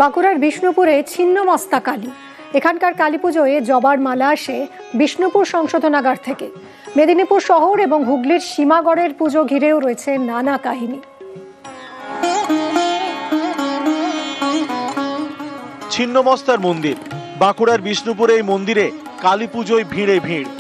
বাঁকুড়ার বিষ্ণুপুরে ছিন্নমস্তা কালী। এখানকার কালী পুজোয় জবার মালা আসে বিষ্ণুপুর সংশোধনাগার থেকে। মেদিনীপুর শহর এবং হুগলির সীমাগড়ের পুজো ঘিরেও রয়েছে নানা কাহিনী। ছিন্নমস্তার মন্দির। বাঁকুড়ার বিষ্ণুপুরে এই মন্দিরে কালী পুজোয় ভিড়ে ভিড়।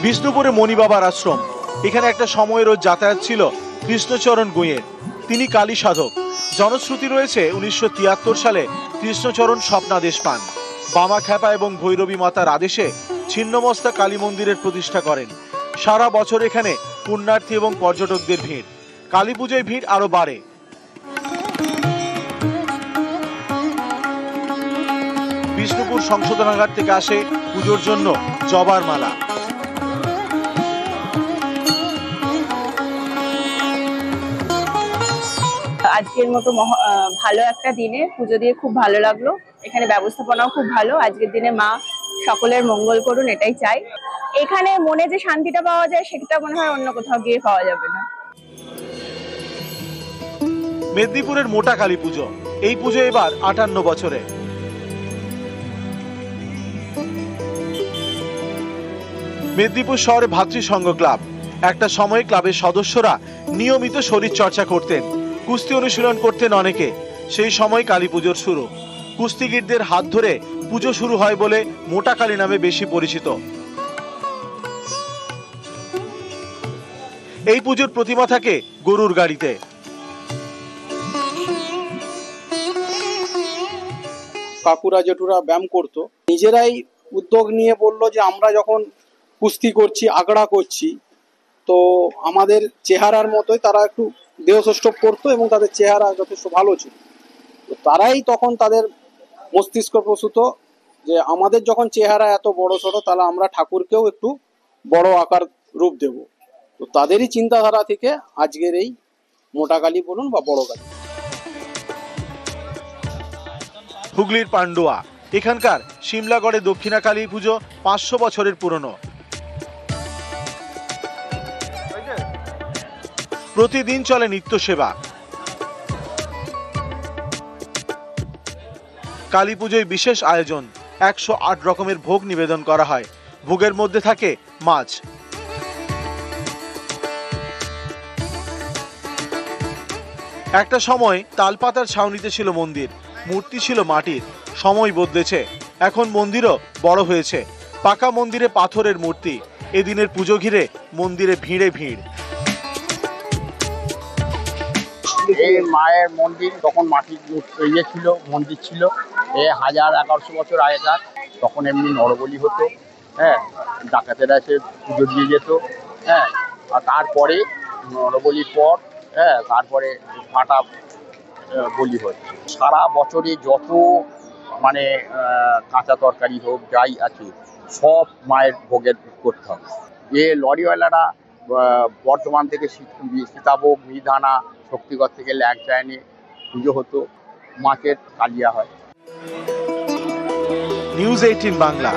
বিষ্ণুপুরে মণিবাবার আশ্রম। এখানে একটা সময় রোজ যাতায়াত ছিল কৃষ্ণচরণ গুঁয়ের। তিনি কালী সাধক। জনশ্রুতি রয়েছে 1973 সালে কৃষ্ণচরণ স্বপ্নাদেশ পান। বামা খ্যাপা এবং ভৈরবী মাতার আদেশে ছিন্নমস্তা কালী মন্দিরের প্রতিষ্ঠা করেন। সারা বছর এখানে পুণ্যার্থী এবং পর্যটকদের ভিড়। কালী পুজোয় ভিড় আরো বাড়ে। বিষ্ণুপুর সংশোধনাগার থেকে আসে পুজোর জন্য জবার মালা। আজকের মতো ভালো একটা দিনে পুজো দিয়ে খুব ভালো লাগলো। এখানে ব্যবস্থাপনাও খুব ভালো। আজকের দিনে মা সকলের মঙ্গল করুন, এটাই চাই। এখানে মনে যে শান্তিটা পাওয়া যায় সেটা মনে হয় অন্য কোথাও গিয়ে পাওয়া যাবে না। মেদিনীপুরের মোটা কালী পুজো। এই পুজো এবার 58 বছরে। মেদিনীপুর শহরে ভাতৃসংঘ ক্লাব। একটা সময় ক্লাবের সদস্যরা নিয়মিত শরীর চর্চা করতেন, কুস্তি অনুশীলন করতেন অনেকে। সেই সময় কালী পুজোর শুরু। কুস্তিগীরদের হাত ধরে পুজো শুরু হয় বলে মোটা কালী নামে বেশি পরিচিত। এই পুজোর প্রতিমা থাকে গরুর গাড়িতে। কাকুরা জেঠুরা ব্যায়াম করতো, নিজেরাই উদ্যোগ নিয়ে বললো যে আমরা যখন কুস্তি করছি, আগড়া করছি, তো আমাদের চেহারার মতোই তারা একটু দেহসষ্টভ করতো এবং তাদের চেহারা যথেষ্ট ভালো ছিল। তো তারাই তখন তাদের মস্তিষ্ক প্রসূত যে আমাদের যখন চেহারা এত বড় ছোট, তাহলে আমরা ঠাকুরকেও একটু বড় আকার রূপ দেব। তো তাদেরই চিন্তাধারা থেকে আজকের এই মোটা কালী বলুন বা বড় কালী। হুগলির পান্ডুয়া। এখানকার সিমলাগড়ে দক্ষিণা কালী পুজো 500 বছরের পুরনো। প্রতিদিন চলে নিত্য সেবা। কালী পুজোয় বিশেষ আয়োজন। 108 রকমের ভোগ নিবেদন করা হয়। ভোগের মধ্যে থাকে মাছ। একটা সময় তালপাতার ছাউনিতে ছিল মন্দির। মূর্তি ছিল মাটির। সময় বদলেছে, এখন মন্দিরও বড় হয়েছে। পাকা মন্দিরে পাথরের মূর্তি। এদিনের পুজো ঘিরে মন্দিরে ভিড়ে ভিড়। এই মায়ের মন্দির তখন মাটির ইয়ে ছিল, মন্দির ছিল। 1100 বছর আগেকার। তখন এমনি নরবলি হতো, হ্যাঁ, ডাকাতেরা এসে পুজো দিয়ে যেত, হ্যাঁ। আর তারপরে নরবলির পর, হ্যাঁ, তারপরে ফাটা বলি হচ্ছে। সারা বছরে যত মানে কাঁচা তরকারি হোক, যাই আছে, সব মায়ের ভোগের করতে হবে। লরিওয়ালারা বর্ধমান থেকে সীতাভোগ, মিহিদানা, শক্তিগড় থেকে ল্যাংচা এনে পুজো হতো। মাছের কালিয়া হয়। নিউজ 18 বাংলা।